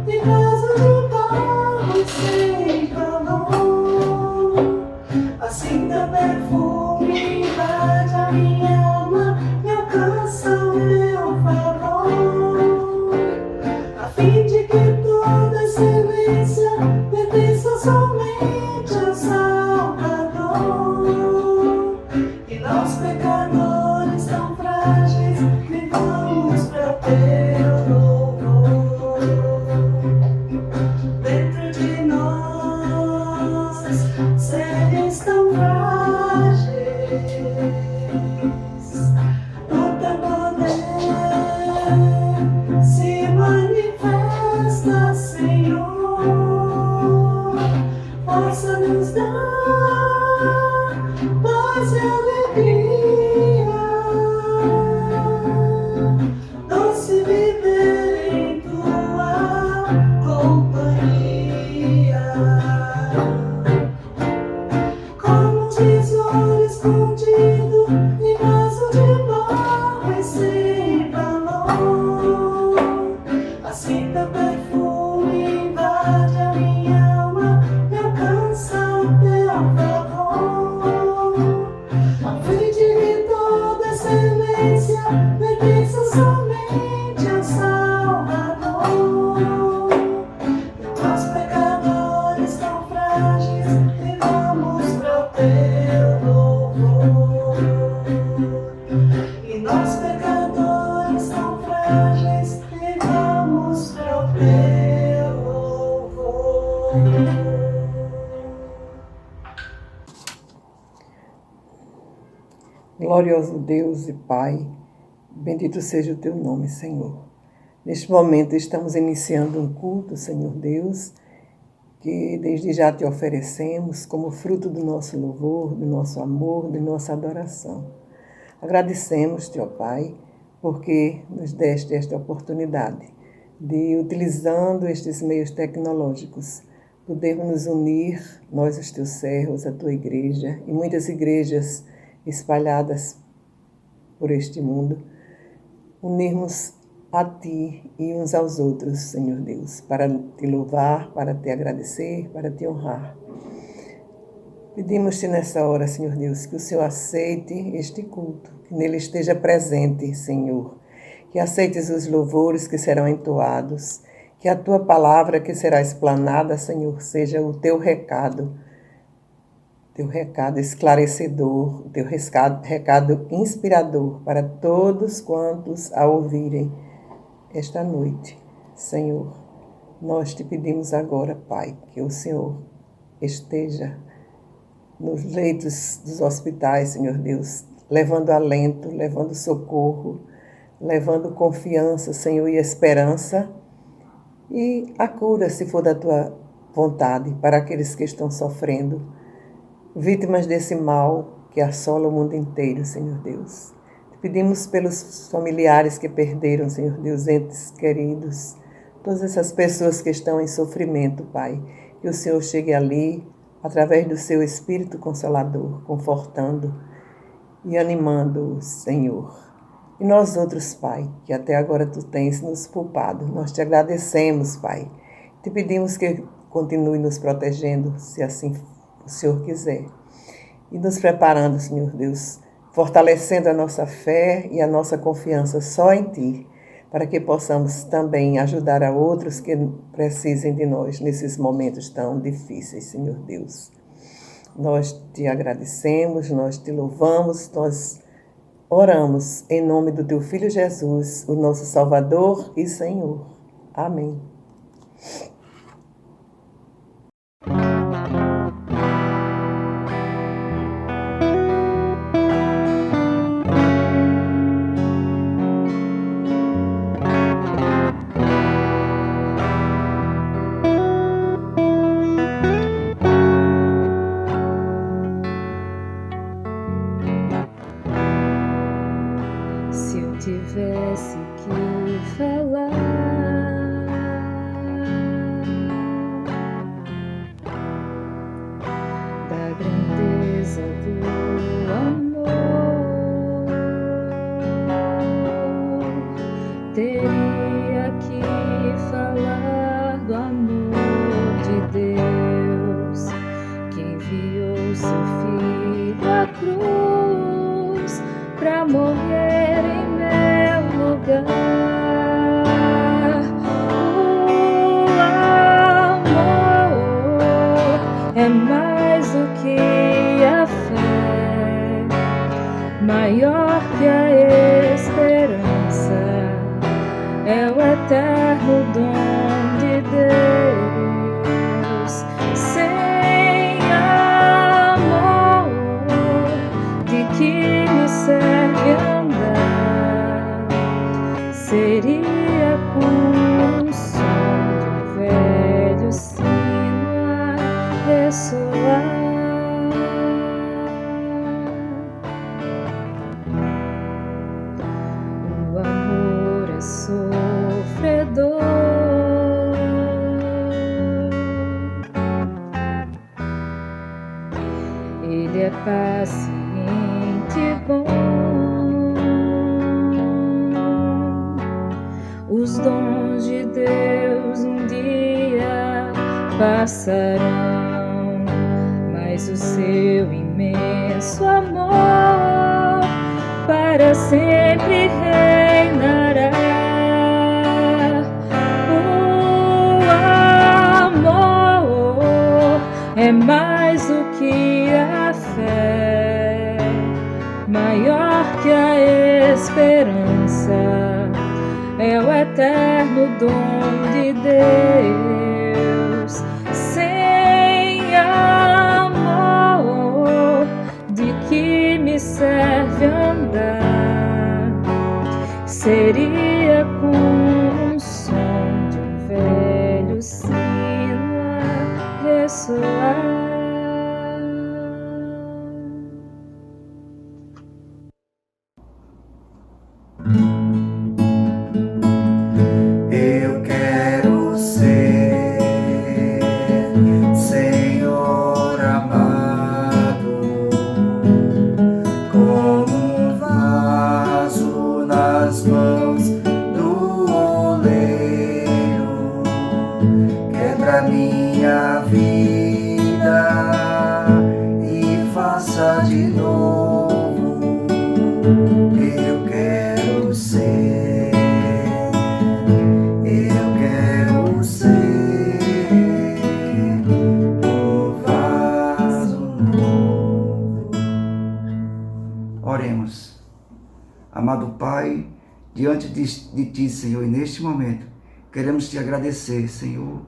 em vaso de barro e sem valor. Assim teu perfume invade a minha alma e alcança o meu favor, a fim de que toda excelência pertença somente ao Salvador. E nós, pecadores tão frágeis, vivamos para teu louvor. Dentro de nós, seres tão frágeis, o teu poder se manifesta, Senhor. Força nos dá, paz e alegria, doce viver em tua companhia. Como um tesouro escondido em vaso de barro e sem valor, assim teu perfume invade a minha alma e alcança o teu favor, a fim de que toda excelência pertença somente ao Salvador. Nós, pecadores tão frágeis, vivamos para o teu louvor. E nós, pecadores tão frágeis, vivamos para o teu louvor. Glorioso Deus e Pai, bendito seja o teu nome, Senhor. Neste momento estamos iniciando um culto, Senhor Deus, que desde já te oferecemos como fruto do nosso louvor, do nosso amor, de nossa adoração. Agradecemos-te, ó Pai, porque nos deste esta oportunidade de, utilizando estes meios tecnológicos, podermos nos unir, nós os teus servos, a tua igreja e muitas igrejas espalhadas por este mundo, unirmos a ti e uns aos outros, Senhor Deus, para te louvar, para te agradecer, para te honrar. Pedimos-te nessa hora, Senhor Deus, que o Senhor aceite este culto, que nele esteja presente, Senhor, que aceites os louvores que serão entoados, que a tua palavra que será explanada, Senhor, seja o teu recado esclarecedor, o teu recado inspirador para todos quantos a ouvirem esta noite. Senhor, nós te pedimos agora, Pai, que o Senhor esteja nos leitos dos hospitais, Senhor Deus, levando alento, levando socorro, levando confiança, Senhor, e esperança, e a cura, se for da tua vontade, para aqueles que estão sofrendo, vítimas desse mal que assola o mundo inteiro, Senhor Deus. Te pedimos pelos familiares que perderam, Senhor Deus, entes queridos, todas essas pessoas que estão em sofrimento, Pai, que o Senhor chegue ali, através do seu Espírito Consolador, confortando e animando-os, Senhor. E nós outros, Pai, que até agora Tu tens nos poupado, nós Te agradecemos, Pai. Te pedimos que continue nos protegendo, se assim o Senhor quiser. E nos preparando, Senhor Deus, fortalecendo a nossa fé e a nossa confiança só em Ti, para que possamos também ajudar a outros que precisem de nós nesses momentos tão difíceis, Senhor Deus. Nós Te agradecemos, nós Te louvamos, nós oramos em nome do Teu Filho Jesus, o nosso Salvador e Senhor. Amém. Se eu tivesse que falar paciente e bom. Os dons de Deus um dia passarão, mas o seu imenso amor para sempre reinará. O amor é mais do que a fé, maior que a esperança, é o eterno dom de Deus. Sem amor, de que me serve andar? Seria como um som de um velho sino a ressoar. Eu quero ser, Senhor amado, como um vaso nas mãos do oleiro. Quebra minha vida e faça de novo. Eu quero ser, eu quero ser um vaso novo. Oremos. Amado Pai, diante de Ti, Senhor, e neste momento, queremos Te agradecer, Senhor,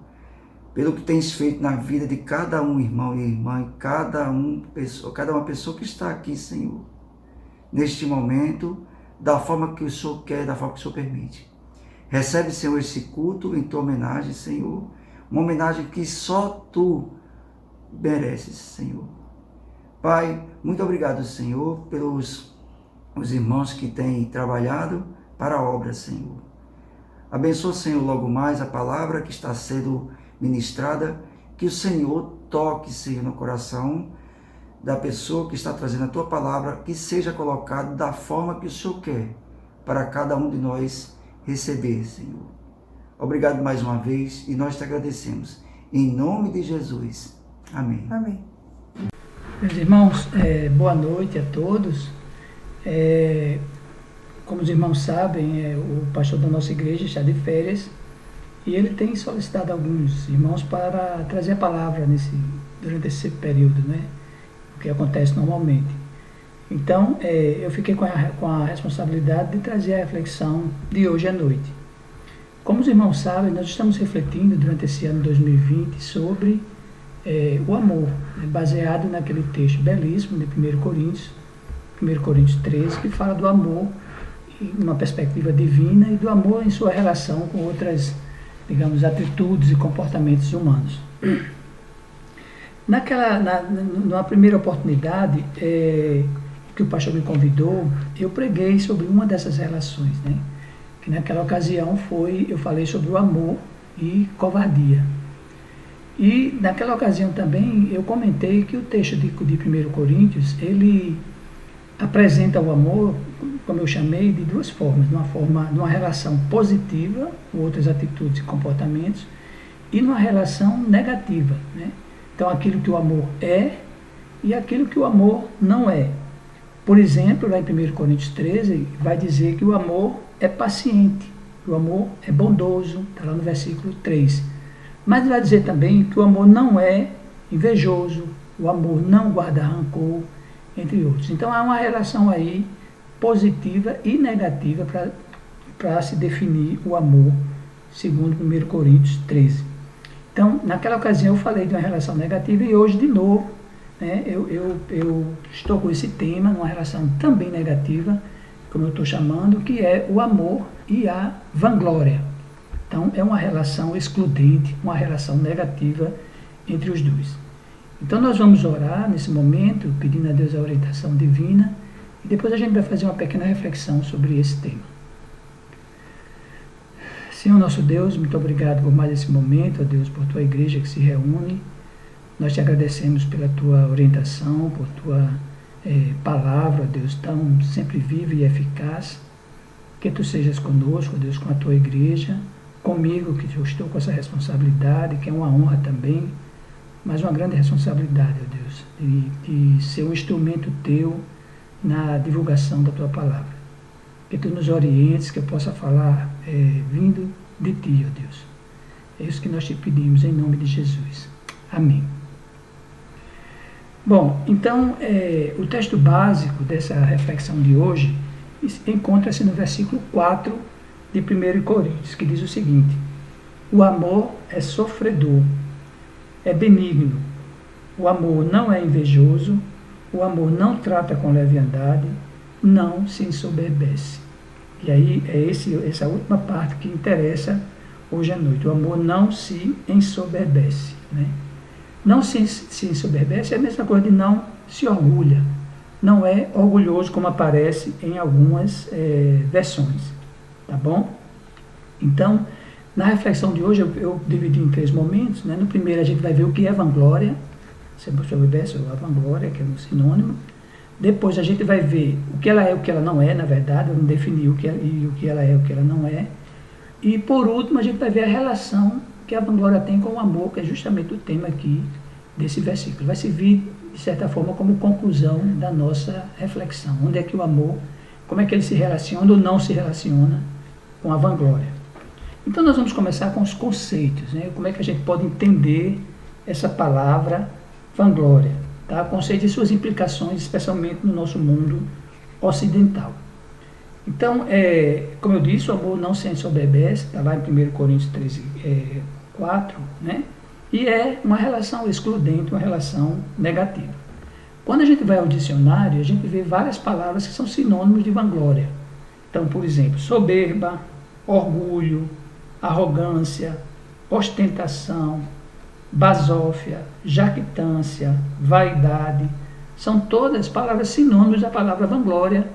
pelo que Tens feito na vida de cada um, irmão e irmã, cada uma pessoa que está aqui, Senhor, neste momento, da forma que o Senhor quer, da forma que o Senhor permite. Recebe, Senhor, esse culto em Tua homenagem, Senhor, uma homenagem que só Tu mereces, Senhor. Pai, muito obrigado, Senhor, pelos os irmãos que têm trabalhado para a obra, Senhor. Abençoa, Senhor, logo mais a palavra que está sendo ministrada, que o Senhor toque, Senhor, no coração da pessoa que está trazendo a Tua palavra, que seja colocado da forma que o Senhor quer, para cada um de nós receber, Senhor. Obrigado mais uma vez e nós Te agradecemos. Em nome de Jesus. Amém. Amém. Meus irmãos, boa noite a todos. Como os irmãos sabem, o pastor da nossa igreja está de férias e ele tem solicitado alguns irmãos para trazer a palavra durante esse período, né? O que acontece normalmente. Então, eu fiquei com a responsabilidade de trazer a reflexão de hoje à noite. Como os irmãos sabem, nós estamos refletindo durante esse ano 2020 sobre o amor, né? Baseado naquele texto belíssimo de 1 Coríntios 13, que fala do amor em uma perspectiva divina e do amor em sua relação com outras, digamos, atitudes e comportamentos humanos. Numa primeira oportunidade que o pastor me convidou, eu preguei sobre uma dessas relações, né? Que naquela ocasião eu falei sobre o amor e covardia. E naquela ocasião também eu comentei que o texto de 1 Coríntios, ele apresenta o amor, como eu chamei, de duas formas. Numa relação positiva, com outras atitudes e comportamentos, e numa relação negativa, né? Então, aquilo que o amor é e aquilo que o amor não é. Por exemplo, lá em 1 Coríntios 13, vai dizer que o amor é paciente, que o amor é bondoso, está lá no versículo 3. Mas vai dizer também que o amor não é invejoso, o amor não guarda rancor, entre outros. Então, há uma relação aí positiva e negativa para se definir o amor, segundo 1 Coríntios 13. Então, naquela ocasião eu falei de uma relação negativa e hoje, de novo, né, eu estou com esse tema, numa relação também negativa, como eu estou chamando, que é o amor e a vanglória. Então, é uma relação excludente, uma relação negativa entre os dois. Então, nós vamos orar nesse momento, pedindo a Deus a orientação divina, e depois a gente vai fazer uma pequena reflexão sobre esse tema. Senhor nosso Deus, muito obrigado por mais esse momento, ó Deus, por Tua igreja que se reúne. Nós te agradecemos pela Tua orientação, por Tua palavra, Deus, tão sempre viva e eficaz. Que Tu sejas conosco, Deus, com a Tua igreja, comigo, que eu estou com essa responsabilidade, que é uma honra também, mas uma grande responsabilidade, ó Deus, de ser um instrumento Teu na divulgação da Tua palavra. Que Tu nos orientes, que eu possa falar vindo de Ti, ó Deus. É isso que nós Te pedimos, em nome de Jesus. Amém. Bom, então, o texto básico dessa reflexão de hoje encontra-se no versículo 4 de 1 Coríntios, que diz o seguinte: o amor é sofredor, é benigno, o amor não é invejoso, o amor não trata com leviandade, não se ensoberbece. E aí é essa última parte que interessa hoje à noite. O amor não se ensoberbece, né? Não se ensoberbece é a mesma coisa de não se orgulha. Não é orgulhoso, como aparece em algumas versões. Tá bom? Então, na reflexão de hoje, eu dividi em 3 momentos. Né? No primeiro, a gente vai ver o que é vanglória. Se soubesse a vanglória, que é um sinônimo. Depois, a gente vai ver o que ela é e o que ela não é, na verdade. Eu não defini o que ela é e o que ela não é. E, por último, a gente vai ver a relação que a vanglória tem com o amor, que é justamente o tema aqui desse versículo. Vai servir, de certa forma, como conclusão da nossa reflexão. Onde é que o amor, como é que ele se relaciona ou não se relaciona com a vanglória. Então nós vamos começar com os conceitos, né? Como é que a gente pode entender essa palavra vanglória, tá? Conceito e suas implicações, especialmente no nosso mundo ocidental. Então, como eu disse, o amor não se ensoberbece, está lá em 1 Coríntios 13, 4, né? E é uma relação excludente, uma relação negativa. Quando a gente vai ao dicionário, a gente vê várias palavras que são sinônimos de vanglória. Então, por exemplo, soberba, orgulho, arrogância, ostentação, basófia, jactância, vaidade, são todas palavras sinônimos da palavra vanglória,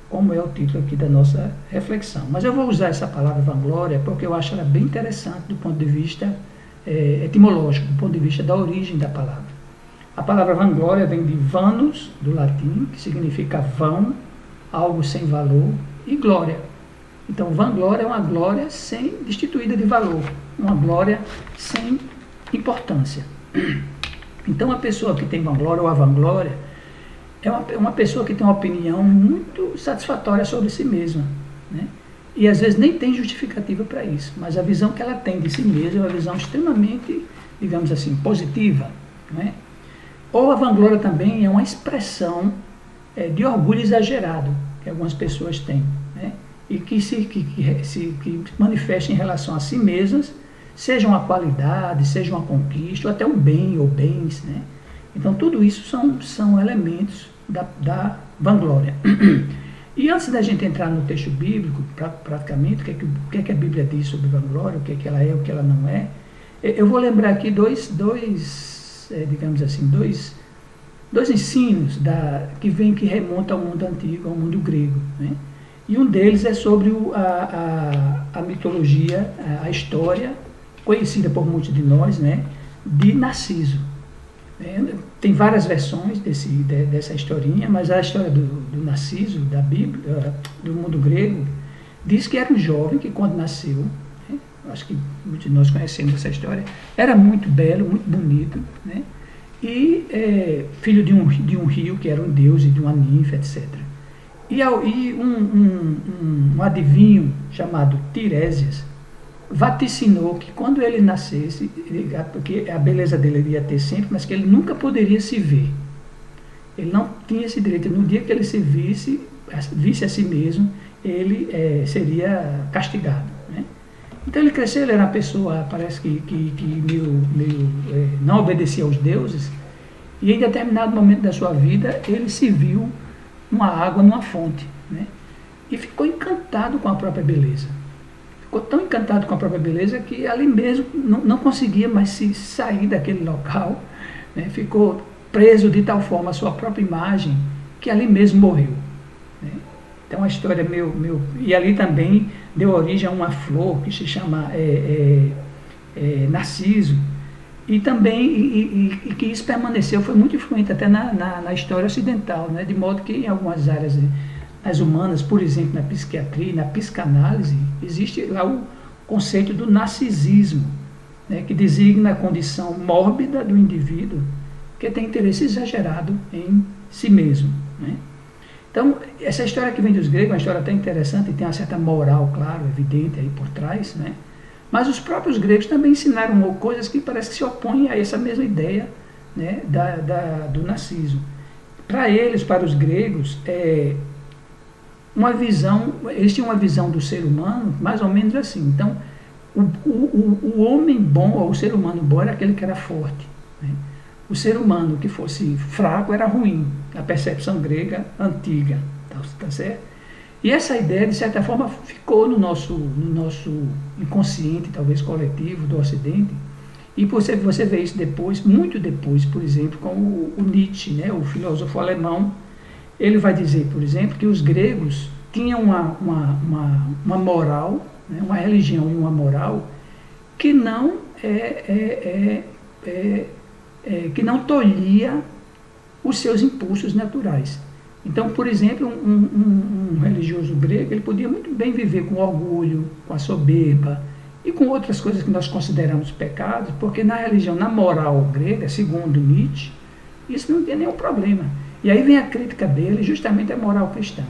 como é o título aqui da nossa reflexão. Mas eu vou usar essa palavra vanglória porque eu acho ela bem interessante do ponto de vista etimológico, do ponto de vista da origem da palavra. A palavra vanglória vem de vanus, do latim, que significa vão, algo sem valor, e glória. Então, vanglória é uma glória destituída de valor, uma glória sem importância. Então, a pessoa que tem vanglória ou a vanglória é uma pessoa que tem uma opinião muito satisfatória sobre si mesma, né? E às vezes nem tem justificativa para isso, mas a visão que ela tem de si mesma é uma visão extremamente, digamos assim, positiva, né? Ou a vanglória também é uma expressão de orgulho exagerado que algumas pessoas têm, né? E que se manifesta em relação a si mesmas, seja uma qualidade, seja uma conquista, ou até um bem ou bens, né? Então tudo isso são elementos da vanglória. E antes da gente entrar no texto bíblico, praticamente, o que é que a Bíblia diz sobre vanglória, o que é que ela é, o que ela não é, eu vou lembrar aqui dois ensinos que remontam ao mundo antigo, ao mundo grego, né? E um deles é sobre a mitologia, a história, conhecida por muitos de nós, né, de Narciso. Tem várias versões dessa historinha, mas a história do Narciso, da Bíblia, do mundo grego, diz que era um jovem que, quando nasceu, né, acho que muitos de nós conhecemos essa história, era muito belo, muito bonito, né, e filho de um rio que era um deus e de uma ninfa, etc. E um adivinho chamado Tiresias vaticinou que quando ele nascesse, porque a beleza dele ele ia ter sempre, mas que ele nunca poderia se ver. Ele não tinha esse direito. No dia que ele se visse a si mesmo, ele seria castigado, né? Então ele cresceu, ele era uma pessoa, parece que meio não obedecia aos deuses, e em determinado momento da sua vida, ele se viu numa água, numa fonte, né? E ficou encantado com a própria beleza. Ficou tão encantado com a própria beleza que ali mesmo não conseguia mais se sair daquele local, né? Ficou preso de tal forma à sua própria imagem que ali mesmo morreu, né? Então a história e ali também deu origem a uma flor que se chama Narciso, E também, e que isso permaneceu, foi muito influente até na história ocidental, né? De modo que em algumas áreas, as humanas, por exemplo, na psiquiatria, na psicanálise, existe lá o conceito do narcisismo, né? Que designa a condição mórbida do indivíduo que tem interesse exagerado em si mesmo, né? Então, essa história que vem dos gregos é uma história até interessante, e tem uma certa moral, claro, evidente aí por trás, né? Mas os próprios gregos também ensinaram coisas que parece que se opõem a essa mesma ideia, né, do narciso. Para eles, para os gregos, eles tinham uma visão do ser humano mais ou menos assim. Então, o homem bom, ou o ser humano bom, era aquele que era forte, né? O ser humano que fosse fraco era ruim, a percepção grega antiga, tá certo? E essa ideia, de certa forma, ficou no nosso inconsciente, talvez coletivo, do Ocidente. E você vê isso depois, muito depois, por exemplo, com o Nietzsche, né, o filósofo alemão. Ele vai dizer, por exemplo, que os gregos tinham uma moral, né, uma religião e uma moral que não que não tolhia os seus impulsos naturais. Então, por exemplo, um religioso grego, ele podia muito bem viver com orgulho, com a soberba e com outras coisas que nós consideramos pecados, porque na religião, na moral grega, segundo Nietzsche, isso não tinha nenhum problema. E aí vem a crítica dele, justamente a moral cristã.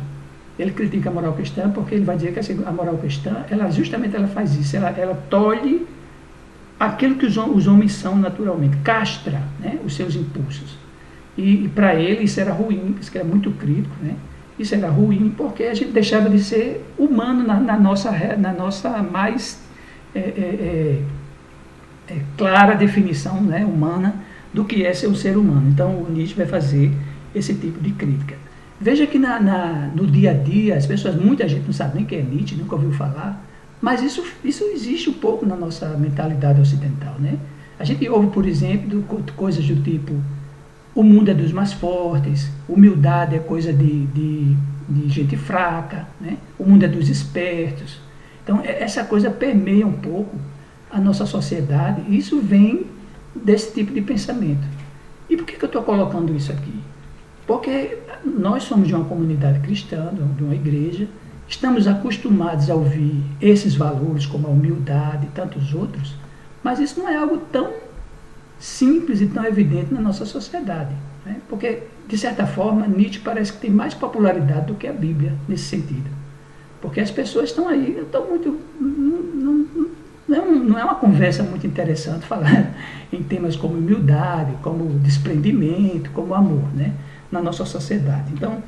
Ele critica a moral cristã porque ele vai dizer que a moral cristã, ela faz isso, ela tolhe aquilo que os homens são naturalmente, castra, né, os seus impulsos. E para ele isso era ruim, isso que era muito crítico, né? Isso era ruim porque a gente deixava de ser humano na nossa mais clara definição, né, humana do que é ser um ser humano. Então o Nietzsche vai fazer esse tipo de crítica. Veja que no dia a dia, muita gente não sabe nem quem é Nietzsche, nunca ouviu falar, mas isso existe um pouco na nossa mentalidade ocidental, né? A gente ouve, por exemplo, coisas do tipo: o mundo é dos mais fortes, humildade é coisa de gente fraca, né? O mundo é dos espertos. Então, essa coisa permeia um pouco a nossa sociedade, e isso vem desse tipo de pensamento. E por que eu estou colocando isso aqui? Porque nós somos de uma comunidade cristã, de uma igreja, estamos acostumados a ouvir esses valores, como a humildade e tantos outros, mas isso não é algo tão simples e tão evidente na nossa sociedade, né? Porque, de certa forma, Nietzsche parece que tem mais popularidade do que a Bíblia nesse sentido. Porque as pessoas estão aí, estão muito... Não é uma conversa muito interessante falar em temas como humildade, como desprendimento, como amor, né, na nossa sociedade. Então,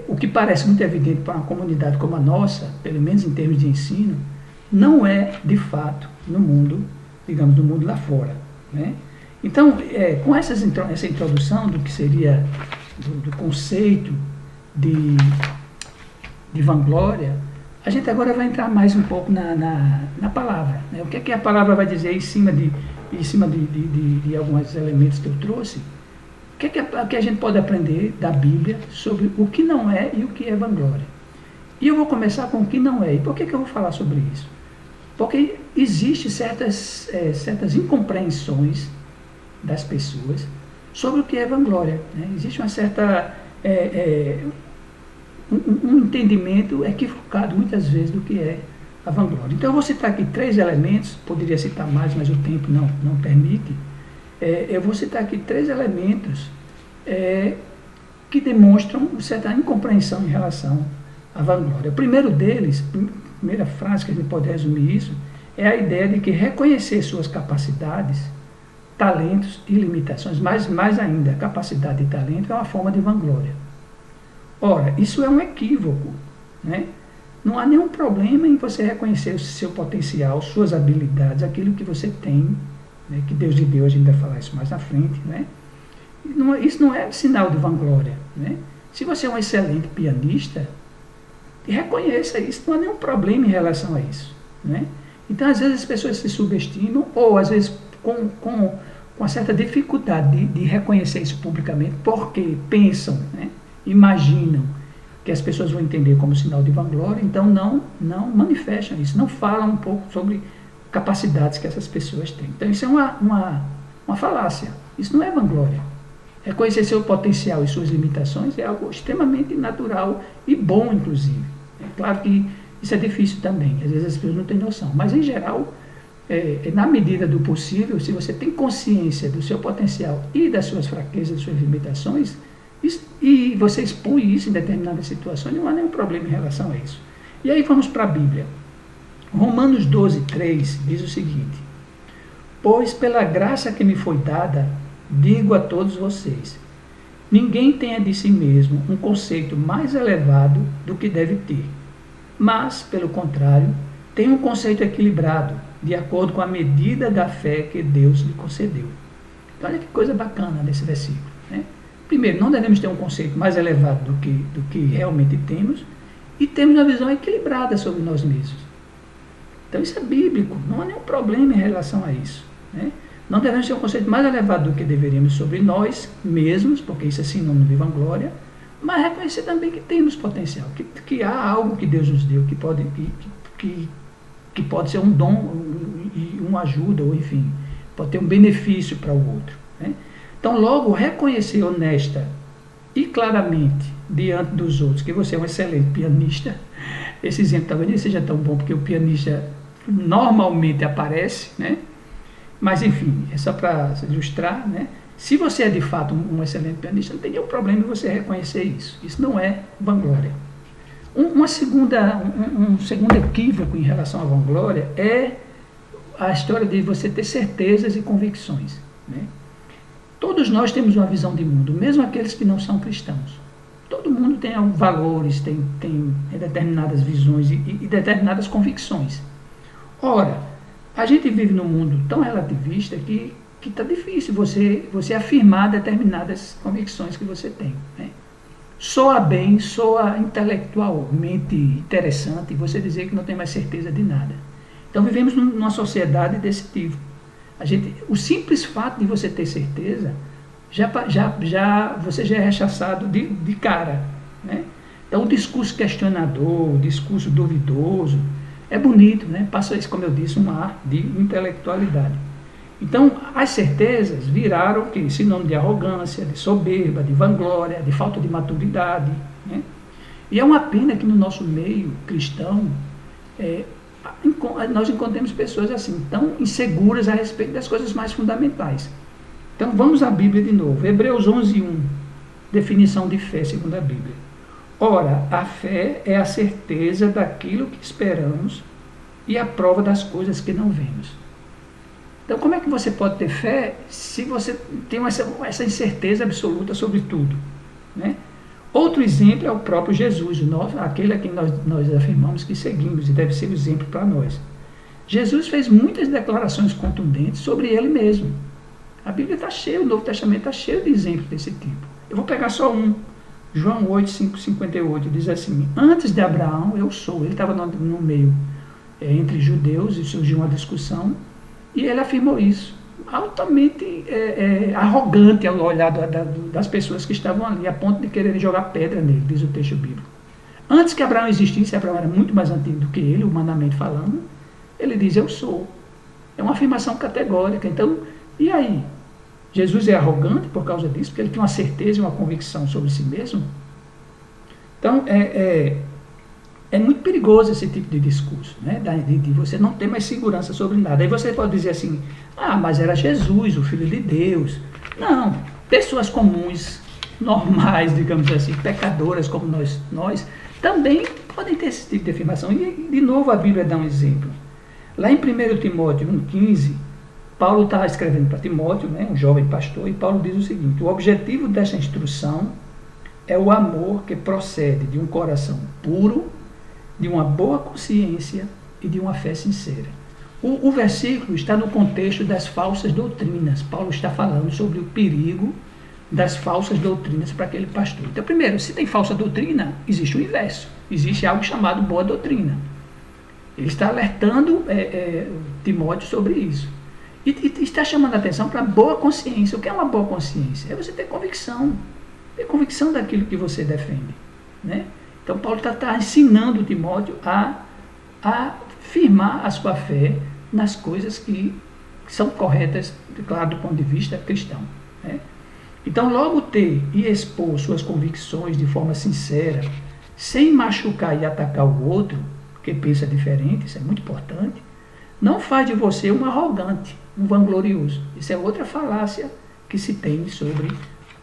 o que parece muito evidente para uma comunidade como a nossa, pelo menos em termos de ensino, não é, de fato, no mundo, digamos, no mundo lá fora, né? Então, com essa introdução do que seria do conceito de vanglória, a gente agora vai entrar mais um pouco na palavra, né? O que é que a palavra vai dizer em cima de alguns elementos que eu trouxe? O que é que a gente pode aprender da Bíblia sobre o que não é e o que é vanglória? E eu vou começar com o que não é. E por que eu vou falar sobre isso? Porque existem certas incompreensões das pessoas sobre o que é vanglória, né? Existe uma certa um entendimento equivocado muitas vezes do que é a vanglória. Então eu vou citar aqui 3 elementos, poderia citar mais, mas o tempo não permite. Eu vou citar aqui 3 elementos que demonstram certa incompreensão em relação à vanglória. O primeiro deles, a primeira frase que a gente pode resumir isso, é a ideia de que reconhecer suas capacidades, talentos e limitações, mas mais ainda, capacidade e talento é uma forma de vanglória. Ora, isso é um equívoco, né? Não há nenhum problema em você reconhecer o seu potencial, suas habilidades, aquilo que você tem, né, que Deus lhe deu. A gente vai falar isso mais na frente, né? Isso não é sinal de vanglória, né? Se você é um excelente pianista, reconheça isso, não há nenhum problema em relação a isso, né? Então, às vezes as pessoas se subestimam, ou às vezes com uma certa dificuldade de reconhecer isso publicamente, porque pensam, né, imaginam que as pessoas vão entender como sinal de vanglória, então não manifestam isso, não falam um pouco sobre capacidades que essas pessoas têm. Então isso é uma falácia. Isso não é vanglória. Reconhecer seu potencial e suas limitações é algo extremamente natural e bom, inclusive. É claro que isso é difícil também, às vezes as pessoas não têm noção, mas em geral, na medida do possível, se você tem consciência do seu potencial e das suas fraquezas, das suas limitações, e você expõe isso em determinadas situações, não há nenhum problema em relação a isso. E aí vamos para a Bíblia. Romanos 12:3 diz o seguinte: pois pela graça que me foi dada, digo a todos vocês, ninguém tenha de si mesmo um conceito mais elevado do que deve ter, mas, pelo contrário, tenha um conceito equilibrado, de acordo com a medida da fé que Deus lhe concedeu. Então, olha que coisa bacana nesse versículo, né? Primeiro, não devemos ter um conceito mais elevado do que realmente temos, e temos uma visão equilibrada sobre nós mesmos. Então, isso é bíblico, não há nenhum problema em relação a isso, né? Não devemos ter um conceito mais elevado do que deveríamos sobre nós mesmos, porque isso é sinônimo de vanglória, mas reconhecer também que temos potencial, que há algo que Deus nos deu, que pode ser um dom e uma ajuda, ou enfim, pode ter um benefício para o outro, né? Então, logo, reconhecer honesta e claramente diante dos outros que você é um excelente pianista. Esse exemplo talvez nem seja tão bom, porque o pianista normalmente aparece, né? Mas, enfim, é só para ilustrar, né? Se você é de fato um excelente pianista, não tem nenhum problema em você reconhecer isso. Isso não é vanglória. Um segundo equívoco em relação à vanglória é a história de você ter certezas e convicções, né? Todos nós temos uma visão de mundo, mesmo aqueles que não são cristãos. Todo mundo tem valores, tem determinadas visões e determinadas convicções. Ora, a gente vive num mundo tão relativista que está difícil você afirmar determinadas convicções que você tem, né? Soa bem, soa intelectualmente interessante você dizer que não tem mais certeza de nada. Então vivemos numa sociedade desse tipo. O simples fato de você ter certeza, você já é rechaçado de cara, né? Então o discurso questionador, o discurso duvidoso, é bonito, né? Passa isso, como eu disse, um ar de intelectualidade. Então, as certezas viraram sinônimo de arrogância, de soberba, de vanglória, de falta de maturidade, né? E é uma pena que no nosso meio cristão nós encontremos pessoas assim, tão inseguras a respeito das coisas mais fundamentais. Então, vamos à Bíblia de novo. Hebreus 11:1, definição de fé segundo a Bíblia. Ora, a fé é a certeza daquilo que esperamos e a prova das coisas que não vemos. Então, como é que você pode ter fé se você tem essa incerteza absoluta sobre tudo, né? Outro exemplo é o próprio Jesus, aquele a quem nós afirmamos que seguimos e deve ser o exemplo para nós. Jesus fez muitas declarações contundentes sobre ele mesmo. A Bíblia está cheia, o Novo Testamento está cheio de exemplos desse tipo. Eu vou pegar só um. João 8:5-58 diz assim: antes de Abraão eu sou. Ele estava no meio entre judeus e surgiu uma discussão e ele afirmou isso, altamente arrogante ao olhar das pessoas que estavam ali, a ponto de quererem jogar pedra nele, diz o texto bíblico. Antes que Abraão existisse, Abraão era muito mais antigo do que ele, humanamente falando, ele diz eu sou. É uma afirmação categórica. Então, e aí? Jesus é arrogante por causa disso, porque ele tem uma certeza e uma convicção sobre si mesmo? Então, é muito perigoso esse tipo de discurso, né? De você não ter mais segurança sobre nada. Aí você pode dizer assim, mas era Jesus, o Filho de Deus. Não, pessoas comuns, normais, digamos assim, pecadoras como nós também podem ter esse tipo de afirmação. E, de novo, a Bíblia dá um exemplo. Lá em 1 Timóteo 1,15, Paulo está escrevendo para Timóteo, né, um jovem pastor, e Paulo diz o seguinte: o objetivo desta instrução é o amor que procede de um coração puro, de uma boa consciência e de uma fé sincera. O versículo está no contexto das falsas doutrinas. Paulo está falando sobre o perigo das falsas doutrinas para aquele pastor. Então, primeiro, se tem falsa doutrina, existe o inverso. Existe algo chamado boa doutrina. Ele está alertando Timóteo sobre isso. E está chamando a atenção para a boa consciência. O que é uma boa consciência? É você ter convicção daquilo que você defende, né? Então, Paulo está ensinando Timóteo a firmar a sua fé nas coisas que que são corretas, claro, do ponto de vista cristão, né? Então, logo ter e expor suas convicções de forma sincera, sem machucar e atacar o outro, que pensa diferente, isso é muito importante, não faz de você um arrogante, um vanglorioso. Isso é outra falácia que se tem sobre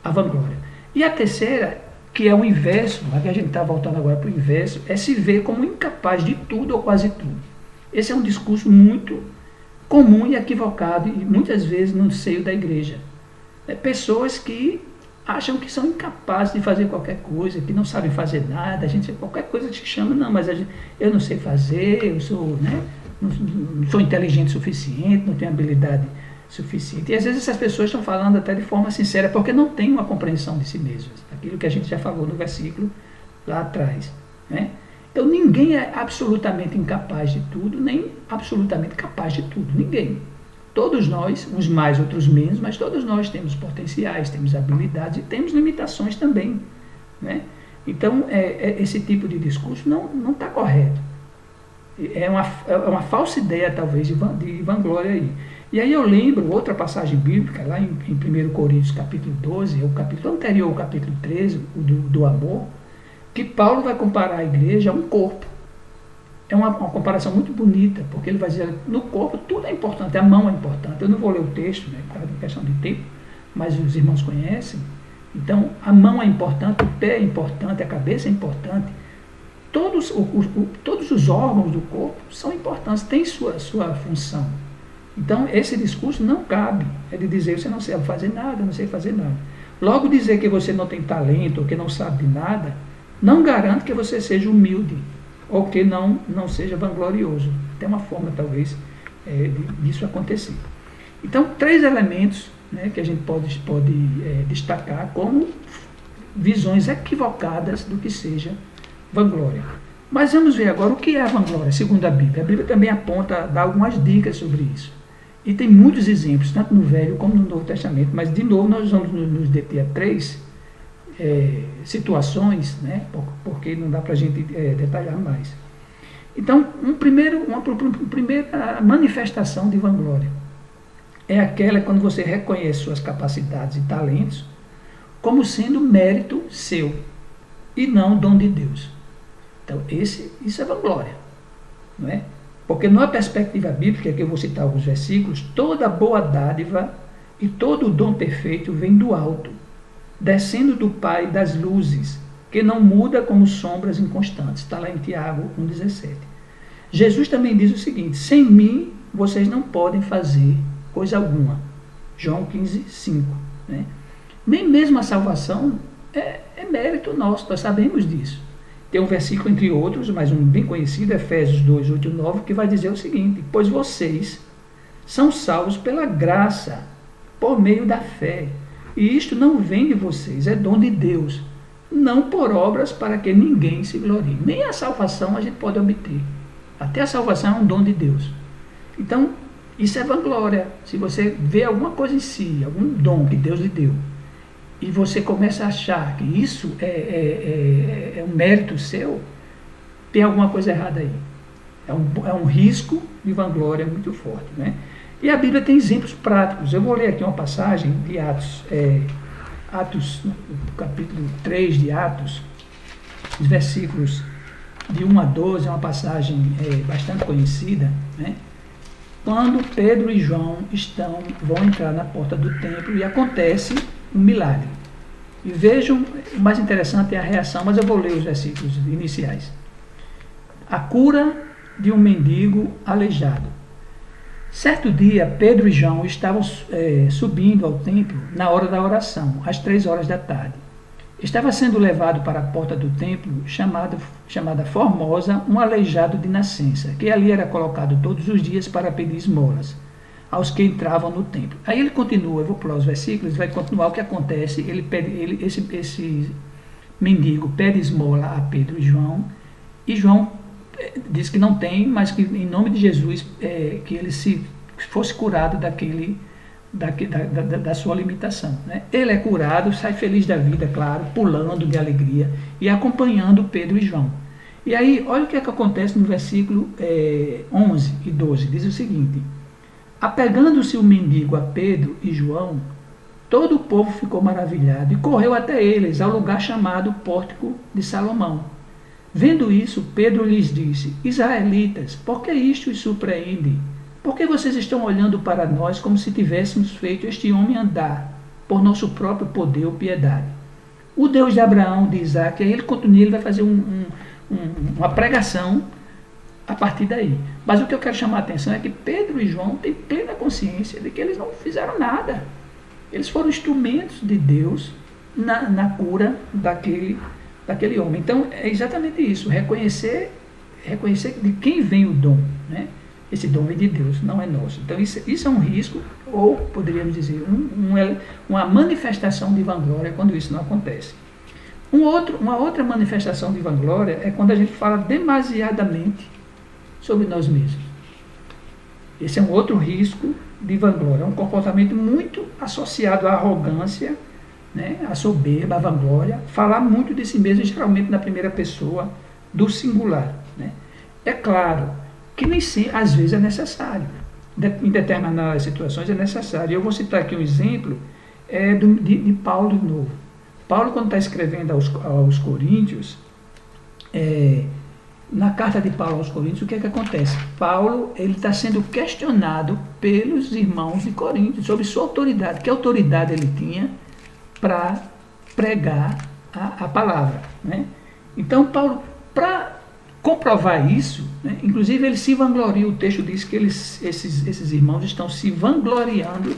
a vanglória. E a terceira, que é o inverso, aqui a gente está voltando agora para o inverso, é se ver como incapaz de tudo ou quase tudo. Esse é um discurso muito comum e equivocado, e muitas vezes no seio da igreja. Pessoas que acham que são incapazes de fazer qualquer coisa, que não sabem fazer nada, a gente qualquer coisa te chama, não, mas eu não sei fazer, eu sou, né, não sou inteligente o suficiente, não tenho habilidade suficiente. E às vezes essas pessoas estão falando até de forma sincera, porque não têm uma compreensão de si mesmas, aquilo que a gente já falou no versículo lá atrás, né? Então ninguém é absolutamente incapaz de tudo, nem absolutamente capaz de tudo, ninguém. Todos nós, uns mais, outros menos, mas todos nós temos potenciais, temos habilidades e temos limitações também, né? Então, esse tipo de discurso não está correto. É uma falsa ideia, talvez, de vanglória aí. E aí eu lembro outra passagem bíblica, lá em 1 Coríntios capítulo 12, o capítulo anterior ao capítulo 13, do amor, que Paulo vai comparar a igreja a um corpo. É uma comparação muito bonita, porque ele vai dizer, no corpo tudo é importante, a mão é importante. Eu não vou ler o texto, né, por causa da questão de tempo, mas os irmãos conhecem. Então, a mão é importante, o pé é importante, a cabeça é importante. Todos os órgãos do corpo são importantes, têm sua função. Então, esse discurso não cabe, é de dizer, você não sabe fazer nada, não sei fazer nada. Logo, dizer que você não tem talento, ou que não sabe de nada, não garante que você seja humilde, ou que não seja vanglorioso. Tem uma forma, talvez, disso acontecer. Então, 3 elementos, né, que a gente pode destacar como visões equivocadas do que seja vanglória. Mas vamos ver agora o que é a vanglória, segundo a Bíblia. A Bíblia também dá algumas dicas sobre isso. E tem muitos exemplos, tanto no Velho como no Novo Testamento. Mas, de novo, nós vamos nos deter a 3 situações, né, porque não dá para a gente detalhar mais. Então, uma primeira manifestação de vanglória é aquela quando você reconhece suas capacidades e talentos como sendo mérito seu e não dom de Deus. Então, isso é vanglória, não é? Porque numa perspectiva bíblica, que eu vou citar alguns versículos, toda boa dádiva e todo o dom perfeito vem do alto, descendo do Pai das luzes, que não muda como sombras inconstantes. Está lá em Tiago 1,17. Jesus também diz o seguinte, sem mim vocês não podem fazer coisa alguma. João 15,5. Né? Nem mesmo a salvação é mérito nosso, nós sabemos disso. Tem um versículo, entre outros, mas um bem conhecido, Efésios 2, 8 e 9, que vai dizer o seguinte, pois vocês são salvos pela graça, por meio da fé. E isto não vem de vocês, é dom de Deus, não por obras para que ninguém se glorie. Nem a salvação a gente pode obter. Até a salvação é um dom de Deus. Então, isso é vanglória. Se você vê alguma coisa em si, algum dom que Deus lhe deu, e você começa a achar que isso é um mérito seu, tem alguma coisa errada aí. É um risco de vanglória muito forte, né? E a Bíblia tem exemplos práticos. Eu vou ler aqui uma passagem de Atos, capítulo 3 de Atos, os versículos de 1 a 12, é uma passagem bastante conhecida, né? Quando Pedro e João vão entrar na porta do templo e acontece um milagre. E vejam, o mais interessante é a reação, mas eu vou ler os versículos iniciais. A cura de um mendigo aleijado. Certo dia, Pedro e João estavam subindo ao templo na hora da oração, às 3 horas da tarde. Estava sendo levado para a porta do templo, chamada Formosa, um aleijado de nascença, que ali era colocado todos os dias para pedir esmolas aos que entravam no templo. Aí ele continua, eu vou pular os versículos, vai continuar o que acontece. Esse mendigo pede esmola a Pedro e João diz que não tem, mas que em nome de Jesus, que ele fosse curado da sua limitação. Né? Ele é curado, sai feliz da vida, claro, pulando de alegria e acompanhando Pedro e João. E aí, olha o que acontece no versículo 11 e 12, diz o seguinte, Apegando-se o mendigo a Pedro e João, todo o povo ficou maravilhado e correu até eles ao lugar chamado Pórtico de Salomão. Vendo isso, Pedro lhes disse: Israelitas, por que isto os surpreende? Por que vocês estão olhando para nós como se tivéssemos feito este homem andar por nosso próprio poder ou piedade? O Deus de Abraão, de Isaac, aí ele continua, ele vai fazer uma pregação a partir daí. Mas o que eu quero chamar a atenção é que Pedro e João têm plena consciência de que eles não fizeram nada. Eles foram instrumentos de Deus na cura daquele homem. Então, é exatamente isso, reconhecer de quem vem o dom, né? Esse dom vem de Deus, não é nosso. Então, isso é um risco, ou poderíamos dizer, uma manifestação de vanglória quando isso não acontece. Uma outra manifestação de vanglória é quando a gente fala demasiadamente sobre nós mesmos. Esse é um outro risco de vanglória, é um comportamento muito associado à arrogância, né, à soberba, à vanglória, falar muito de si mesmo, geralmente na primeira pessoa do singular, né. É claro que nem sempre, às vezes é necessário, em determinadas situações é necessário. Eu vou citar aqui um exemplo de Paulo de novo. Paulo, quando está escrevendo aos Coríntios, na carta de Paulo aos Coríntios, o que é que acontece? Paulo ele está sendo questionado pelos irmãos de Coríntios sobre sua autoridade, que autoridade ele tinha para pregar a palavra, né? Então, Paulo, para comprovar isso, né, inclusive ele se vangloria, o texto diz que esses irmãos estão se vangloriando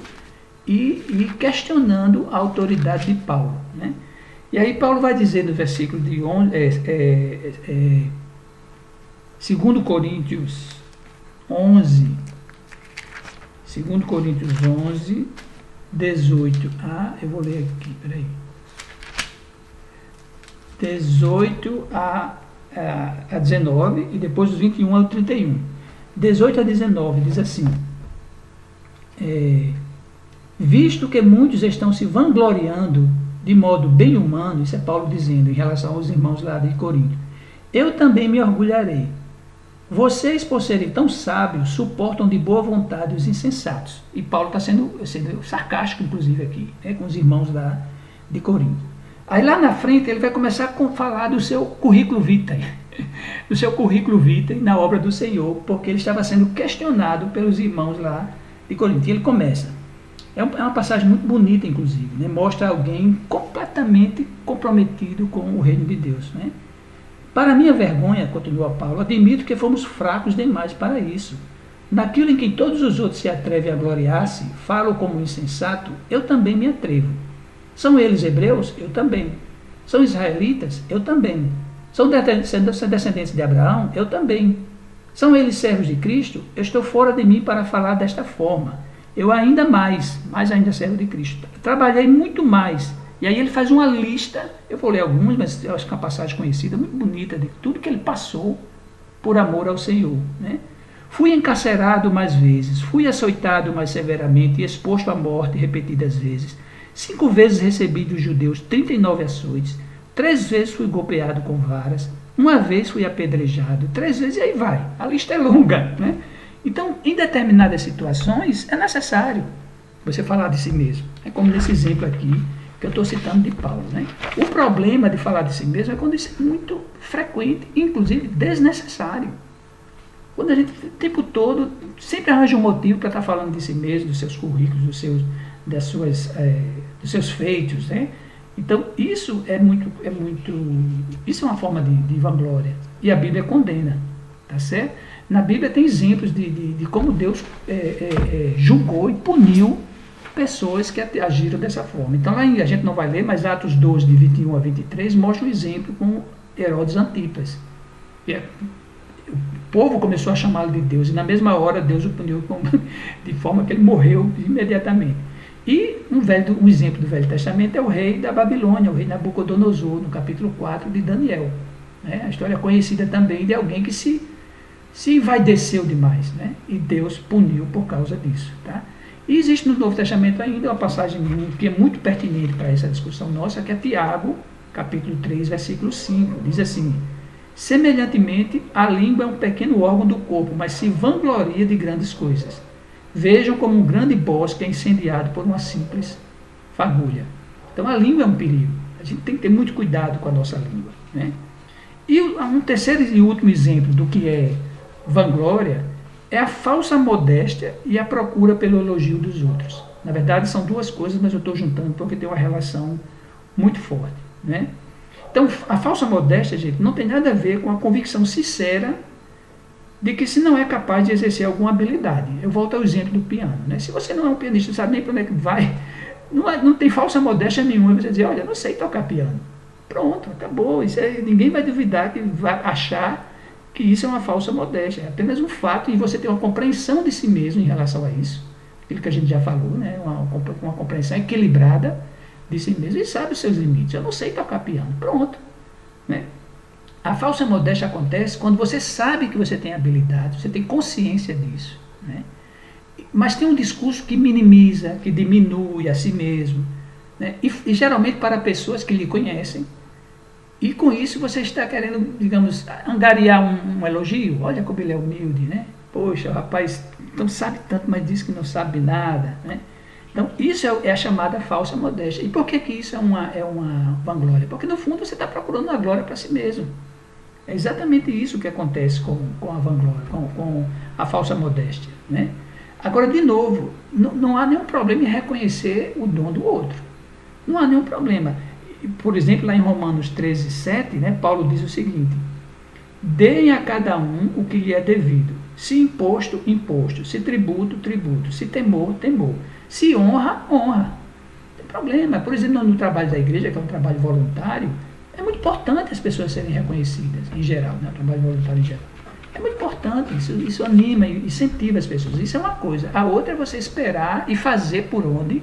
e questionando a autoridade de Paulo, né? E aí Paulo vai dizer no versículo de 2 Coríntios 11, 2 Coríntios 11, 18a, eu vou ler aqui, peraí, 18 a 19 e depois dos 21 ao 31. 18 a 19 diz assim: visto que muitos estão se vangloriando de modo bem humano, isso é Paulo dizendo em relação aos irmãos lá de Corinto, eu também me orgulharei. Vocês, por serem tão sábios, suportam de boa vontade os insensatos. E Paulo está sendo sarcástico, inclusive, aqui, né, com os irmãos lá de Corinto. Aí lá na frente ele vai começar a falar do seu currículo vitae, na obra do Senhor, porque ele estava sendo questionado pelos irmãos lá de Corinto. E ele começa. É uma passagem muito bonita, inclusive, né? Mostra alguém completamente comprometido com o reino de Deus, né? Para minha vergonha, continua Paulo, admito que fomos fracos demais para isso. Naquilo em que todos os outros se atrevem a gloriar-se, falam como insensato, eu também me atrevo. São eles hebreus? Eu também. São israelitas? Eu também. São descendentes de Abraão? Eu também. São eles servos de Cristo? Eu estou fora de mim para falar desta forma. Eu ainda mais ainda servo de Cristo. Trabalhei muito mais. E aí ele faz uma lista, eu vou ler algumas, mas eu acho que é uma passagem conhecida, muito bonita, de tudo que ele passou por amor ao Senhor, né? Fui encarcerado mais vezes, fui açoitado mais severamente e exposto à morte repetidas vezes. 5 vezes recebi dos judeus 39 açoites, 3 vezes fui golpeado com varas, 1 vez fui apedrejado, 3 vezes, e aí vai. A lista é longa, né? Então, em determinadas situações, é necessário você falar de si mesmo. É como nesse exemplo aqui, que eu estou citando de Paulo, né? O problema de falar de si mesmo é quando isso é muito frequente, inclusive desnecessário. Quando a gente, o tempo todo, sempre arranja um motivo para estar falando de si mesmo, dos seus currículos, dos seus feitos, né? Então, isso isso é uma forma de vanglória. E a Bíblia condena, tá certo? Na Bíblia tem exemplos de como Deus julgou e puniu pessoas que agiram dessa forma. Então, lá a gente não vai ler, mas Atos 12, de 21 a 23, mostra o exemplo com Herodes Antipas. O povo começou a chamá-lo de Deus, e na mesma hora Deus o puniu de forma que ele morreu imediatamente. E um exemplo do Velho Testamento é o rei da Babilônia, o rei Nabucodonosor, no capítulo 4 de Daniel. Né? A história é conhecida também de alguém que se envaideceu demais, né? E Deus puniu por causa disso, tá? E existe no Novo Testamento ainda uma passagem que é muito pertinente para essa discussão nossa, que é Tiago, capítulo 3, versículo 5. Diz assim: semelhantemente, a língua é um pequeno órgão do corpo, mas se vangloria de grandes coisas. vejam como um grande bosque é incendiado por uma simples fagulha. Então a língua é um perigo. A gente tem que ter muito cuidado com a nossa língua, né? E um terceiro e último exemplo do que é vanglória é a falsa modéstia e a procura pelo elogio dos outros. Na verdade são duas coisas, mas eu estou juntando porque tem uma relação muito forte, né? Então a falsa modéstia, gente, não tem nada a ver com a convicção sincera de que se não é capaz de exercer alguma habilidade. Eu volto ao exemplo do piano, né? Se você não é um pianista, não sabe nem para onde é que vai, não tem falsa modéstia nenhuma você dizer, olha, eu não sei tocar piano. Pronto, acabou. Ninguém vai duvidar, que vai achar que isso é uma falsa modéstia. É apenas um fato e você tem uma compreensão de si mesmo em relação a isso. Aquilo que a gente já falou, né? Uma compreensão equilibrada de si mesmo e sabe os seus limites. Eu não sei tocar piano. Pronto, né? A falsa modéstia acontece quando você sabe que você tem habilidade, você tem consciência disso, né? Mas tem um discurso que minimiza, que diminui a si mesmo, né? E geralmente para pessoas que lhe conhecem. E com isso você está querendo, digamos, angariar um elogio. Olha como ele é humilde, né? Poxa, o rapaz não sabe tanto, mas diz que não sabe nada, né? Então isso é a chamada falsa modéstia. E por que isso é uma vanglória? Porque no fundo você está procurando uma glória para si mesmo. É exatamente isso que acontece com a vanglória, com a falsa modéstia, né? Agora, de novo, não há nenhum problema em reconhecer o dom do outro. Não há nenhum problema. Por exemplo, lá em Romanos 13, 7, né, Paulo diz o seguinte: deem a cada um o que lhe é devido. Se imposto, imposto. Se tributo, tributo. Se temor, temor. Se honra, honra. Não tem problema. Por exemplo, no trabalho da igreja, que é um trabalho voluntário, é muito importante as pessoas serem reconhecidas, em geral, né, o trabalho voluntário em geral. É muito importante, isso anima e incentiva as pessoas. Isso é uma coisa. A outra é você esperar e fazer por onde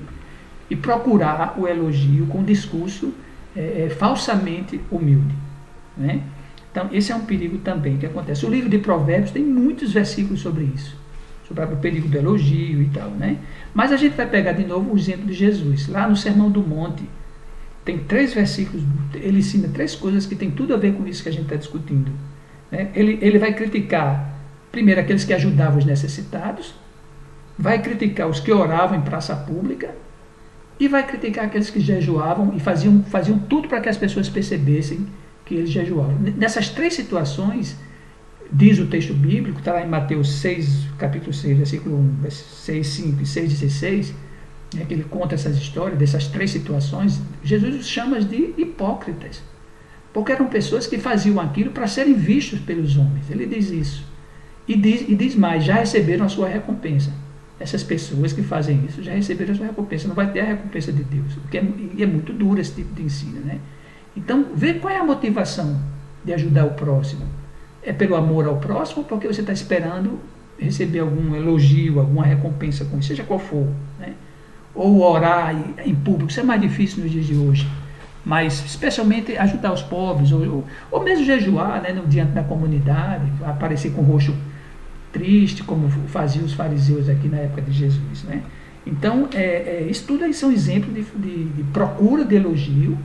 e procurar o elogio com um discurso falsamente humilde, né? Então, esse é um perigo também que acontece. O livro de Provérbios tem muitos versículos sobre isso, sobre o perigo do elogio e tal, né? Mas a gente vai pegar de novo o exemplo de Jesus. Lá no Sermão do Monte, tem 3 versículos, ele ensina 3 coisas que tem tudo a ver com isso que a gente está discutindo, né? Ele vai criticar, primeiro, aqueles que ajudavam os necessitados, vai criticar os que oravam em praça pública e vai criticar aqueles que jejuavam e faziam tudo para que as pessoas percebessem que eles jejuavam. Nessas 3 situações, diz o texto bíblico, está lá em Mateus 6, capítulo 6, versículo 1, 6, 5 e 6, 16, né, que ele conta essas histórias, dessas 3 situações. Jesus os chama de hipócritas, porque eram pessoas que faziam aquilo para serem vistos pelos homens. Ele diz isso. E diz mais, já receberam a sua recompensa. Essas pessoas que fazem isso já receberam a sua recompensa, não vai ter a recompensa de Deus, porque é muito duro esse tipo de ensino, né? Então, vê qual é a motivação de ajudar o próximo. É pelo amor ao próximo ou porque você está esperando receber algum elogio, alguma recompensa com isso, seja qual for, né? Ou orar em público, isso é mais difícil nos dias de hoje, mas especialmente ajudar os pobres, ou mesmo jejuar, né, diante da comunidade, aparecer com o rosto triste, como faziam os fariseus aqui na época de Jesus, né? Então, isso tudo aí são exemplos de procura de elogio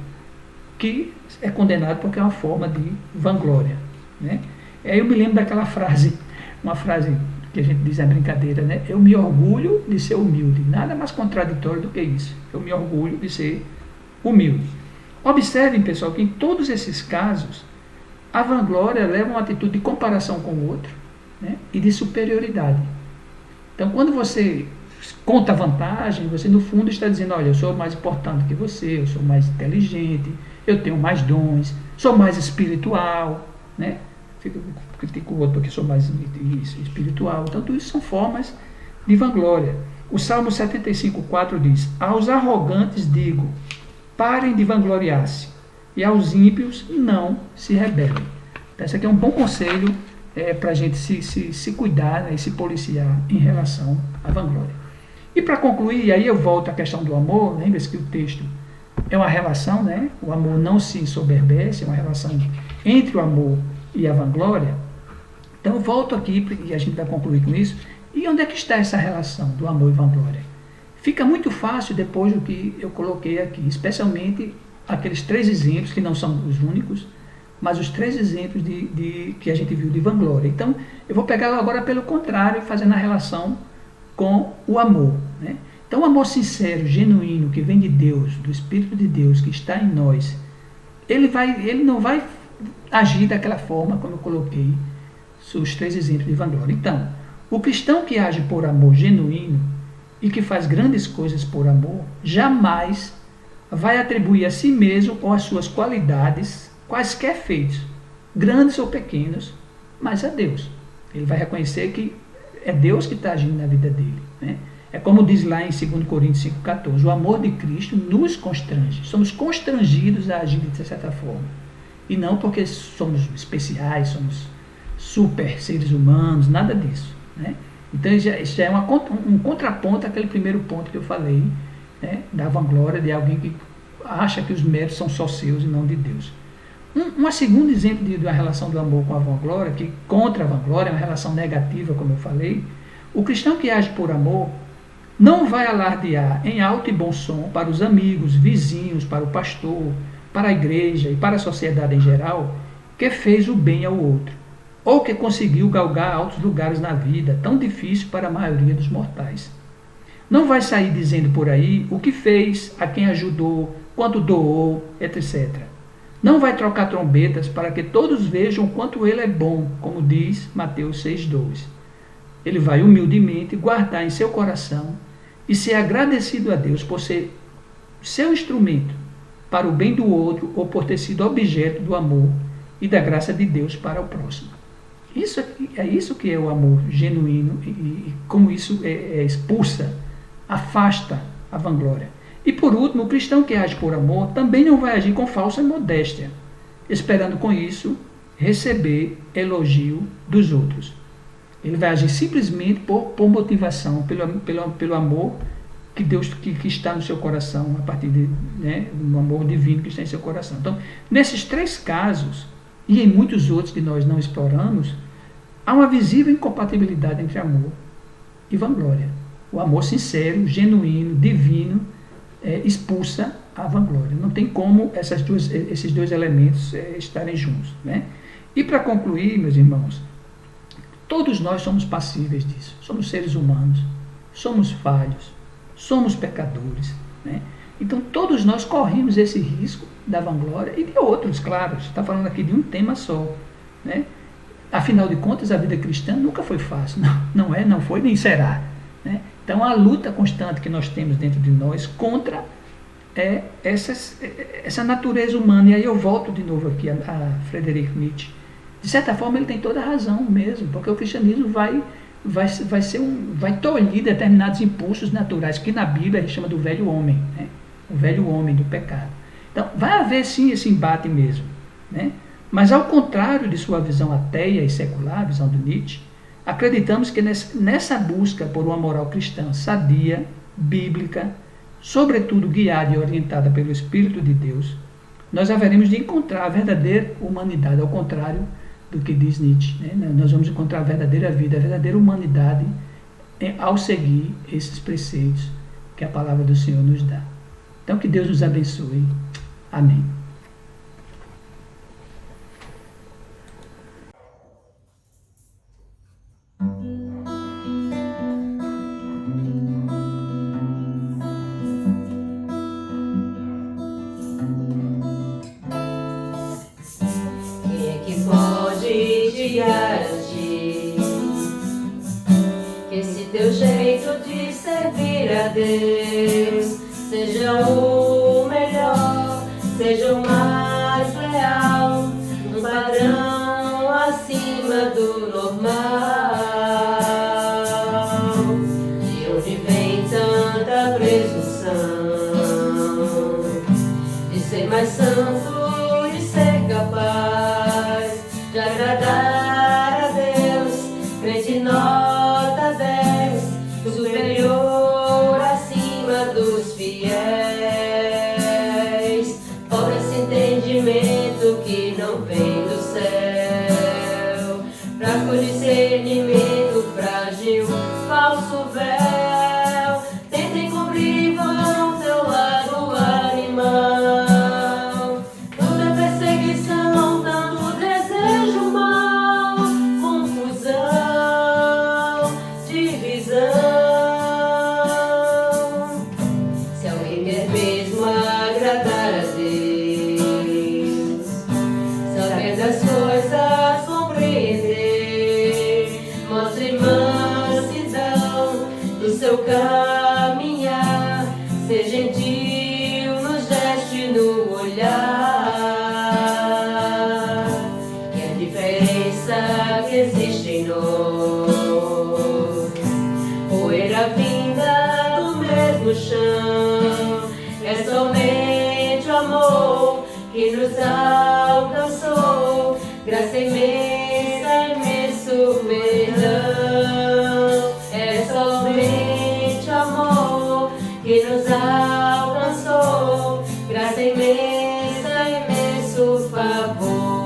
que é condenado porque é uma forma de vanglória, né? Aí eu me lembro daquela frase, uma frase que a gente diz na brincadeira, né? Eu me orgulho de ser humilde. Nada mais contraditório do que isso. Eu me orgulho de ser humilde. Observem, pessoal, que em todos esses casos, a vanglória leva uma atitude de comparação com o outro, né? E de superioridade. Então, quando você conta vantagem, você no fundo está dizendo, olha, eu sou mais importante que você, eu sou mais inteligente, eu tenho mais dons, sou mais espiritual, né? Critico o outro porque sou mais espiritual. Então, tudo isso são formas de vanglória. O Salmo 75,4 diz, aos arrogantes digo, parem de vangloriar-se, e aos ímpios não se rebelem. Então, esse aqui é um bom conselho para a gente se cuidar, né, e se policiar em relação à vanglória. E para concluir, e aí eu volto à questão do amor, lembre-se que o texto é uma relação, né? O amor não se ensoberbece, é uma relação entre o amor e a vanglória. Então eu volto aqui, e a gente vai concluir com isso, e onde é que está essa relação do amor e vanglória? Fica muito fácil depois do que eu coloquei aqui, especialmente aqueles 3 exemplos, que não são os únicos, mas os 3 exemplos que a gente viu de vanglória. Então, eu vou pegar agora pelo contrário, fazendo a relação com o amor, né? Então, o amor sincero, genuíno, que vem de Deus, do Espírito de Deus que está em nós, ele não vai agir daquela forma como eu coloquei os 3 exemplos de vanglória. Então, o cristão que age por amor genuíno e que faz grandes coisas por amor, jamais vai atribuir a si mesmo ou às suas qualidades quaisquer feitos, grandes ou pequenos, mas a Deus. Ele vai reconhecer que é Deus que está agindo na vida dele, né? É como diz lá em 2 Coríntios 5,14, o amor de Cristo nos constrange. Somos constrangidos a agir de certa forma. E não porque somos especiais, somos super seres humanos, nada disso, né? Então isso já é um contraponto àquele primeiro ponto que eu falei, né, da vanglória, de alguém que acha que os méritos são só seus e não de Deus. Um segundo exemplo de uma relação do amor com a vanglória, que contra a vanglória é uma relação negativa, como eu falei. O cristão que age por amor não vai alardear em alto e bom som para os amigos, vizinhos, para o pastor, para a igreja e para a sociedade em geral, que fez o bem ao outro, ou que conseguiu galgar altos lugares na vida, tão difícil para a maioria dos mortais. Não vai sair dizendo por aí o que fez, a quem ajudou, quanto doou, etc. Não vai trocar trombetas para que todos vejam o quanto ele é bom, como diz Mateus 6,12. Ele vai humildemente guardar em seu coração e ser agradecido a Deus por ser seu instrumento para o bem do outro ou por ter sido objeto do amor e da graça de Deus para o próximo. É isso que é o amor genuíno e como isso expulsa, afasta a vanglória. E por último, o cristão que age por amor também não vai agir com falsa modéstia, esperando com isso receber elogio dos outros. Ele vai agir simplesmente por motivação, pelo amor que Deus que está no seu coração, a partir do amor divino que está em seu coração. Então, nesses 3 casos, e em muitos outros que nós não exploramos, há uma visível incompatibilidade entre amor e vanglória. O amor sincero, genuíno, divino, expulsa a vanglória. Não tem como esses dois elementos estarem juntos, né? E para concluir, meus irmãos, todos nós somos passíveis disso. Somos seres humanos, somos falhos, somos pecadores, né? Então todos nós corremos esse risco da vanglória e de outros, claro. Você está falando aqui de um tema só, né? Afinal de contas, a vida cristã nunca foi fácil. Não foi nem será, né? Então a luta constante que nós temos dentro de nós contra essa natureza humana. E aí eu volto de novo aqui a Friedrich Nietzsche. De certa forma ele tem toda a razão mesmo, porque o cristianismo vai tolher determinados impulsos naturais, que na Bíblia a gente chama do velho homem, né? O velho homem do pecado. Então vai haver sim esse embate mesmo, né? Mas ao contrário de sua visão ateia e secular, a visão do Nietzsche, acreditamos que nessa busca por uma moral cristã sadia, bíblica, sobretudo guiada e orientada pelo Espírito de Deus, nós haveremos de encontrar a verdadeira humanidade, ao contrário do que diz Nietzsche, né? Nós vamos encontrar a verdadeira vida, a verdadeira humanidade ao seguir esses preceitos que a palavra do Senhor nos dá. Então que Deus nos abençoe. Amém. Garantir que esse teu jeito de servir a Deus seja o melhor, seja o mais leal, um padrão acima do normal. De onde vem tanta presunção de ser mais santo e ser capaz de agradar a Deus, crente nota 10, superior acima dos fiéis. Ora esse entendimento que não vem do céu, fraco discernimento, frágil, falso véu, tenta encobrir vão teu lado animal. quer mesmo agradar a Deus, saber das coisas, compreender, mostre mansidão do seu caminhar, ser gentil no gesto e no olhar, que a diferença que existe em nós, poeira vinda do mesmo chão, é somente o amor que nos alcançou, graça imensa, imenso perdão, é somente o amor que nos alcançou, graça imensa, imenso favor.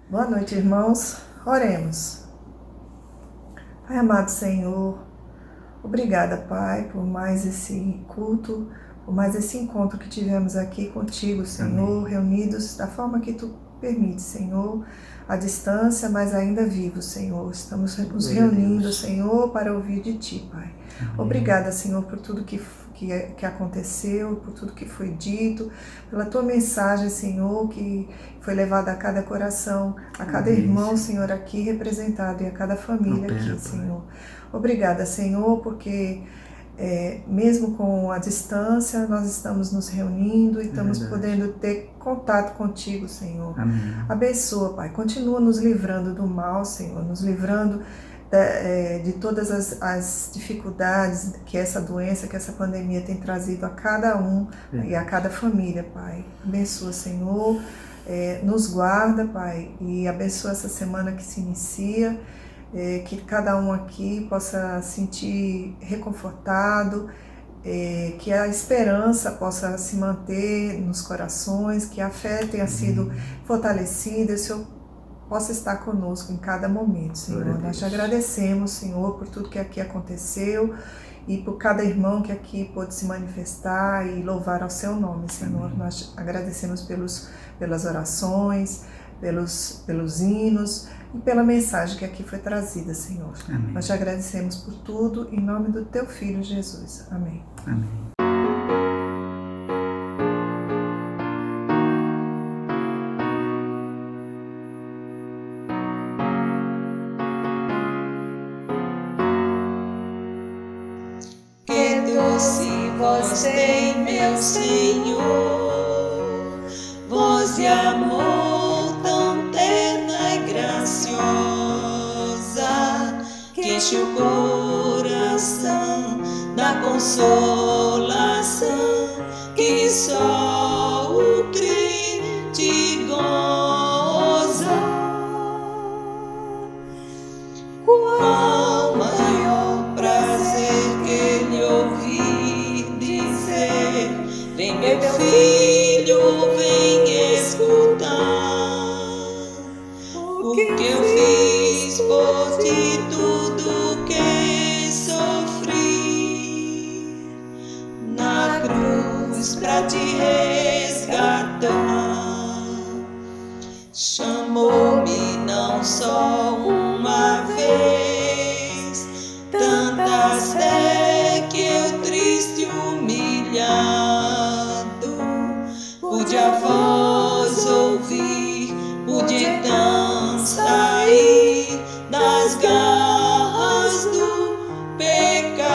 Boa noite, irmãos. Oremos. Pai amado Senhor, obrigada, Pai, por mais esse culto, por mais esse encontro que tivemos aqui contigo, Senhor, reunidos da forma que Tu permite, Senhor, à distância, mas ainda vivos, Senhor. Estamos nos reunindo, Senhor, para ouvir de Ti, Pai. Obrigada, Senhor, por tudo que aconteceu, por tudo que foi dito, pela Tua mensagem, Senhor, que foi levada a cada coração, a cada irmão, Senhor, aqui representado e a cada família aqui, Senhor. Obrigada, Senhor, porque mesmo com a distância, nós estamos nos reunindo e estamos podendo ter contato contigo, Senhor. Amém. Abençoa, Pai. Continua nos livrando do mal, Senhor, nos livrando de todas as dificuldades que essa doença, que essa pandemia tem trazido a cada um e a cada família, Pai. Abençoa, Senhor, nos guarda, Pai, e abençoa essa semana que se inicia, que cada um aqui possa sentir reconfortado, que a esperança possa se manter nos corações, que a fé tenha sido fortalecida, e o Senhor possa estar conosco em cada momento, Senhor. Nós te agradecemos, Senhor, por tudo que aqui aconteceu e por cada irmão que aqui pôde se manifestar e louvar ao seu nome, Senhor. Amém. Nós agradecemos pelas orações, pelos hinos e pela mensagem que aqui foi trazida, Senhor. Amém. Nós te agradecemos por tudo, em nome do Teu Filho Jesus. Amém. Amém. Que doce voz tem, meu Senhor, voz de amor tão terna e graciosa, que enche o coração da consolação que só o crente goza. Qual maior prazer que ele ouvir dizer: vem meu filho, vem escutar o que eu fiz por ti, tudo que sofri na cruz pra te resgatar. Chamou-me não só uma vez, tantas vezes que eu triste e humilhado pude a voz ouvir, pude então sair das garras do pecado.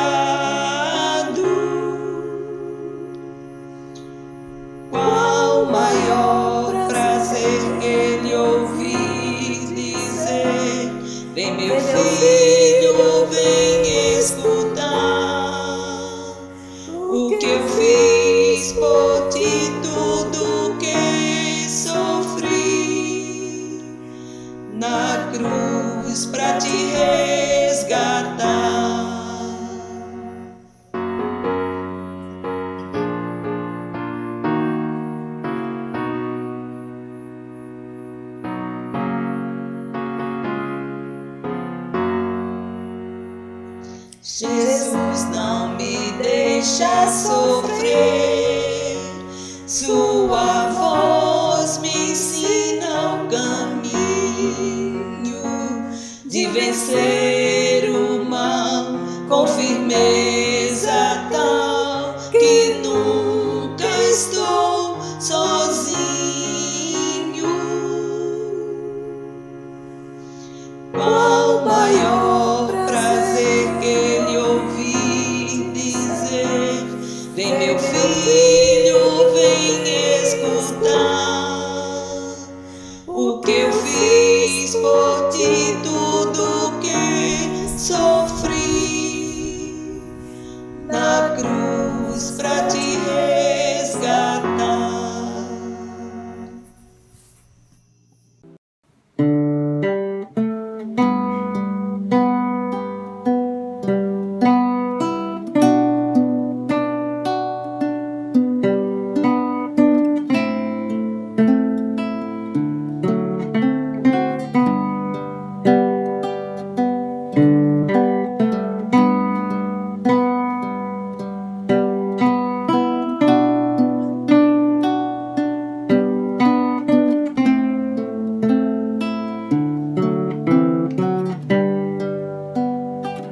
Qual maior prazer que ele ouvir dizer: vem meu filho, vem escutar o que eu fiz por ti, tudo que sofri na cruz pra te resgatar. Jesus não me deixa sofrer.